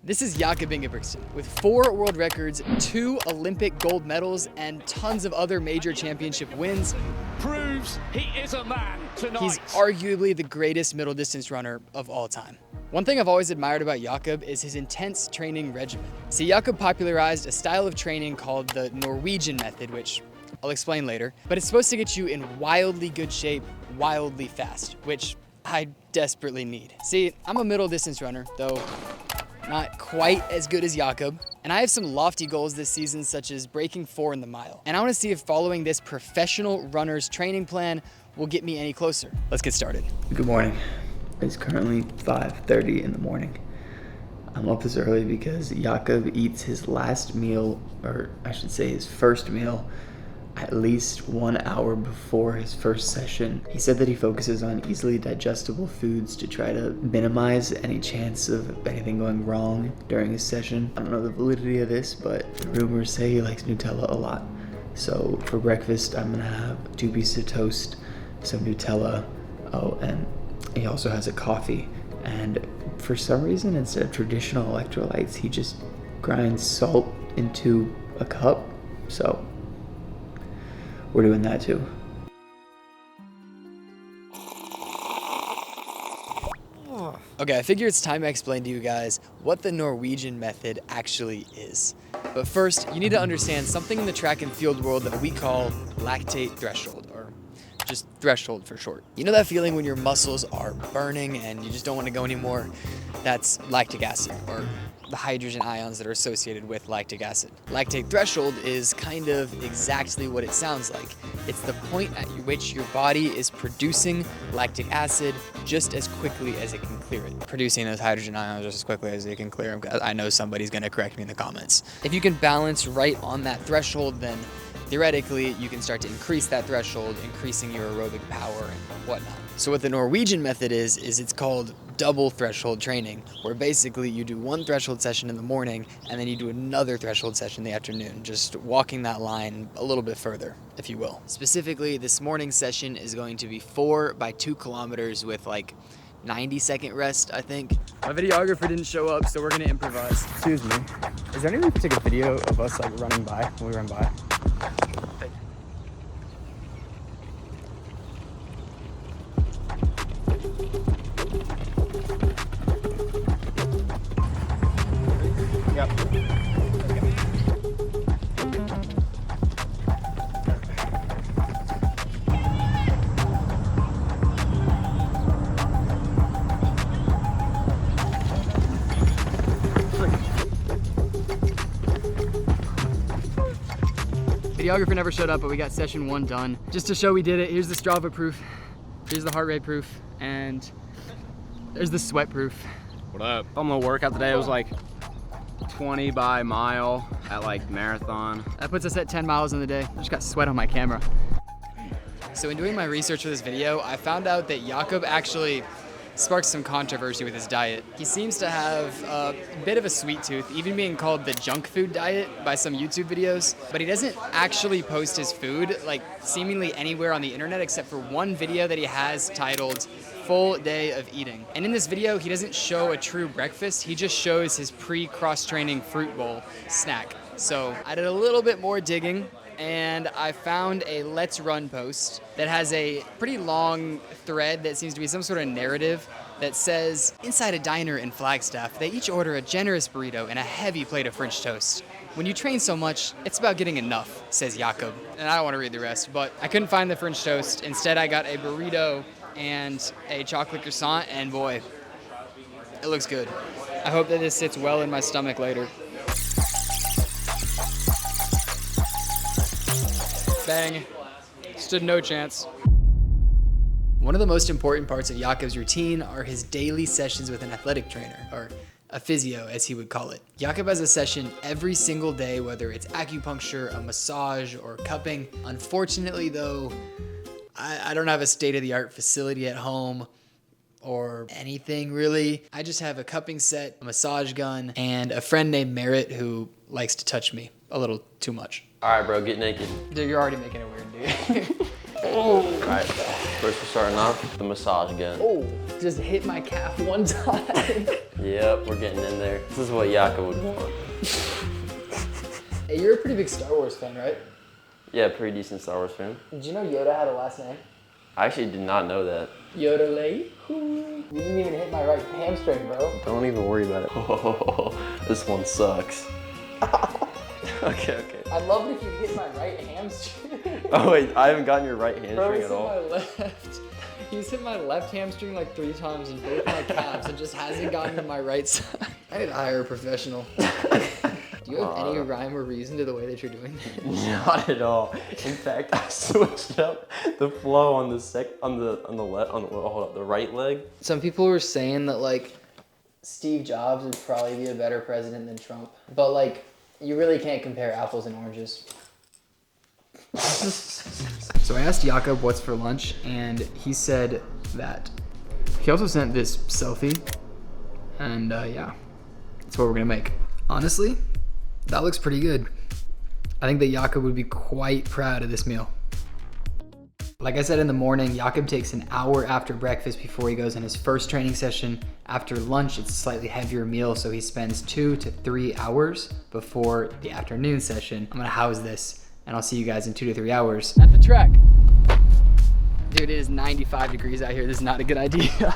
This is Jakob Ingebrigtsen with 4 world records, 2 Olympic gold medals, and tons of other major championship wins. Proves he is a man tonight. He's arguably the greatest middle distance runner of all time. One thing I've always admired about Jakob is his intense training regimen. See, Jakob popularized a style of training called the Norwegian method, which I'll explain later, but it's supposed to get you in wildly good shape, wildly fast, which I desperately need. See, I'm a middle distance runner, though not quite as good as Jakob, and I have some lofty goals this season, such as breaking 4 in the mile. And I want to see if following this professional runner's training plan will get me any closer. Let's get started. Good morning. It's currently 5:30 in the morning. I'm up this early because Jakob eats his last meal, or I should say his first meal, at least 1 hour before his first session. He said that he focuses on easily digestible foods to try to minimize any chance of anything going wrong during his session. I don't know the validity of this, but rumors say he likes Nutella a lot. So for breakfast, I'm gonna have 2 pieces of toast, some Nutella, and he also has a coffee. And for some reason, instead of traditional electrolytes, he just grinds salt into a cup. So we're doing that too. Okay, I figure it's time I explain to you guys what the Norwegian method actually is. But first, you need to understand something in the track and field world that we call lactate threshold, or just threshold for short. You know that feeling when your muscles are burning and you just don't want to go anymore? That's lactic acid, or the hydrogen ions that are associated with lactic acid. Lactate threshold is kind of exactly what it sounds like. It's the point at which your body is producing lactic acid just as quickly as it can clear it. Producing those hydrogen ions just as quickly as it can clear them. I know somebody's gonna correct me in the comments. If you can balance right on that threshold, then theoretically, you can start to increase that threshold, increasing your aerobic power and whatnot. So what the Norwegian method is it's called double threshold training, where basically you do 1 threshold session in the morning and then you do another threshold session in the afternoon, just walking that line a little bit further, if you will. Specifically, this morning's session is going to be 4 by 2 kilometers with like 90-second rest, I think. My videographer didn't show up, so we're gonna improvise. Excuse me. Is there any way to take a video of us like running by when we run by? Yep. Videographer never showed up, but we got session 1 done. Just to show we did it, here's the Strava proof, here's the heart rate proof, and there's the sweat proof. What up? I'm gonna workout today. It was like 20 by mile at like marathon. That puts us at 10 miles in the day. I just got sweat on my camera. So in doing my research for this video, I found out that Jakob actually sparked some controversy with his diet. He seems to have a bit of a sweet tooth, even being called the junk food diet by some YouTube videos. But he doesn't actually post his food like seemingly anywhere on the internet except for one video that he has titled Full Day of Eating. And in this video, he doesn't show a true breakfast, he just shows his pre-cross-training fruit bowl snack. So I did a little bit more digging, and I found a Let's Run post that has a pretty long thread that seems to be some sort of narrative that says, inside a diner in Flagstaff, they each order a generous burrito and a heavy plate of French toast. When you train so much, it's about getting enough, says Jakob. And I don't want to read the rest, but I couldn't find the French toast. Instead, I got a burrito and a chocolate croissant, and boy, it looks good. I hope that this sits well in my stomach later. Bang. Stood no chance. One of the most important parts of Jakob's routine are his daily sessions with an athletic trainer, or a physio as he would call it. Jakob has a session every single day, whether it's acupuncture, a massage, or cupping. Unfortunately though, I don't have a state-of-the-art facility at home or anything really. I just have a cupping set, a massage gun, and a friend named Merritt who likes to touch me a little too much. All right, bro, get naked. Dude, you're already making it weird, dude. All right, first we're starting off with the massage gun. Oh, just hit my calf one time. Yep, we're getting in there. This is what Jakob would want. Hey, you're a pretty big Star Wars fan, right? Yeah, pretty decent Star Wars fan. Did you know Yoda had a last name? I actually did not know that. Yodelay. You didn't even hit my right hamstring, bro. Don't even worry about it. Oh, this one sucks. Okay. I'd love it if you hit my right hamstring. Oh wait, I haven't gotten your right Bro, hamstring he's at hit all. my left. He's hit my left hamstring like 3 times in both my calves and just hasn't gotten to my right side. I need to hire a professional. Do you have any rhyme or reason to the way that you're doing this? Not at all. In fact, I switched up the flow on the right leg. Some people were saying that like Steve Jobs would probably be a better president than Trump, but like you really can't compare apples and oranges. So I asked Jakob what's for lunch, and he said that he also sent this selfie, and yeah, that's what we're gonna make. Honestly, that looks pretty good. I think that Jakob would be quite proud of this meal. Like I said in the morning, Jakob takes an hour after breakfast before he goes in his first training session. After lunch, it's a slightly heavier meal, so he spends 2 to 3 hours before the afternoon session. I'm gonna house this, and I'll see you guys in 2 to 3 hours at the track. Dude, it is 95 degrees out here. This is not a good idea.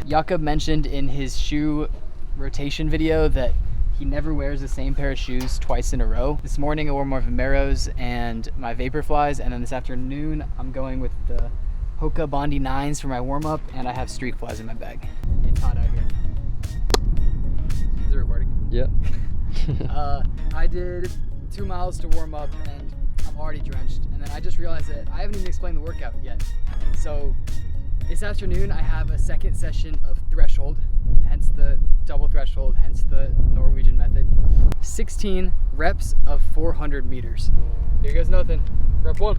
Jakob mentioned in his shoe rotation video that he never wears the same pair of shoes twice in a row. This morning I wore my Vomeros and my Vaporflies, and then this afternoon I'm going with the Hoka Bondi 9s for my warm-up, and I have Streak Flies in my bag. It's hot out here. Is it recording? Yeah. I did 2 miles to warm up and I'm already drenched, and then I just realized that I haven't even explained the workout yet. So this afternoon I have a second session of threshold, hence the double threshold, hence the Norwegian method. 16 reps of 400 meters. Here goes nothing. Rep 1.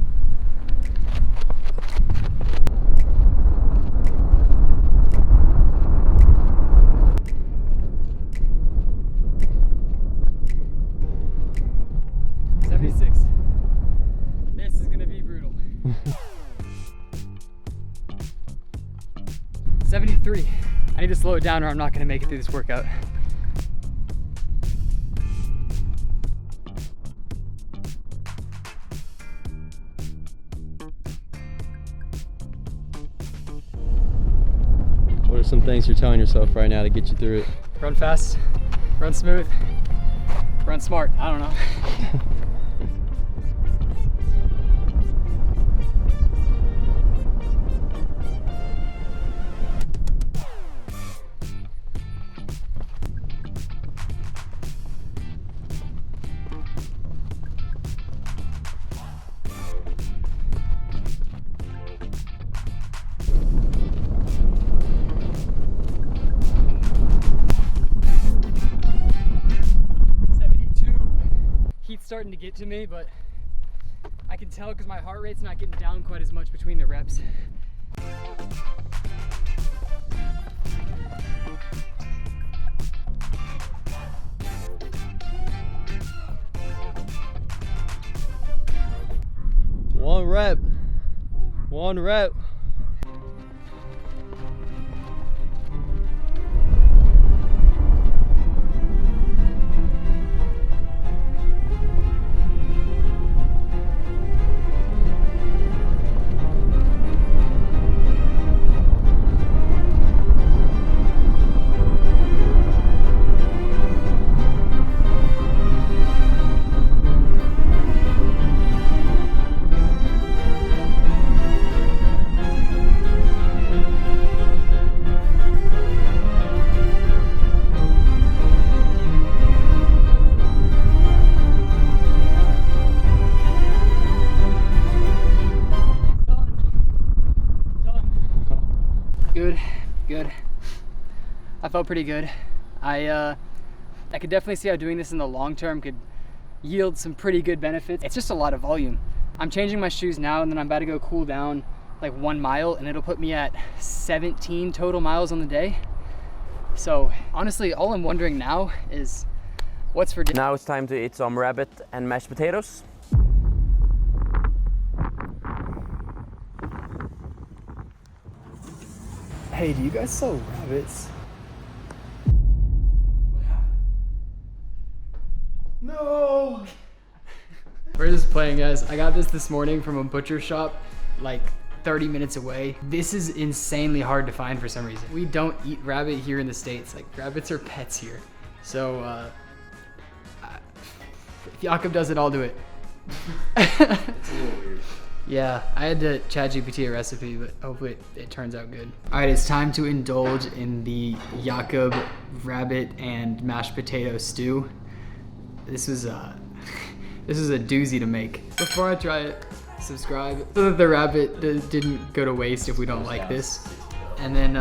This is gonna be brutal. 73. I need to slow it down or I'm not gonna make it through this workout. What are some things you're telling yourself right now to get you through it? Run fast, run smooth, run smart. I don't know. Heat's starting to get to me, but I can tell because my heart rate's not getting down quite as much between the reps. One rep. Good. I felt pretty good. I could definitely see how doing this in the long term could yield some pretty good benefits. It's just a lot of volume. I'm changing my shoes now, and then I'm about to go cool down like 1 mile, and it'll put me at 17 total miles on the day. So honestly, all I'm wondering now is what's for dinner. Now it's time to eat some rabbit and mashed potatoes. Hey, do you guys sell rabbits? No! We're just playing, guys. I got this morning from a butcher shop, like 30 minutes away. This is insanely hard to find for some reason. We don't eat rabbit here in the States. Like, rabbits are pets here. So, if Jakob does it, I'll do it. It's a little weird. Yeah, I had to ChatGPT a recipe, but hopefully it turns out good. All right, it's time to indulge in the Jakob rabbit and mashed potato stew. This is a doozy to make. Before I try it, subscribe so that the rabbit didn't go to waste if we don't like this. And then,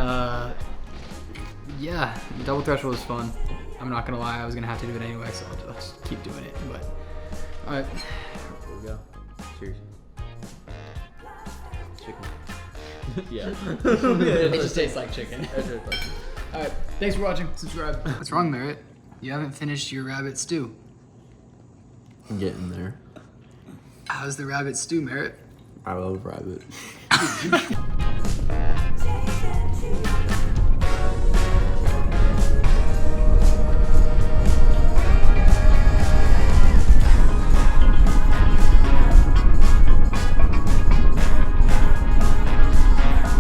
yeah, double threshold is fun. I'm not gonna lie, I was gonna have to do it anyway, so I'll just keep doing it. But, all right. Here we go. Cheers. Chicken. Yeah. It just tastes like chicken. All right, thanks for watching. Subscribe. What's wrong, Merritt? You haven't finished your rabbit stew. I'm getting there. How's the rabbit stew, Merritt? I love rabbit.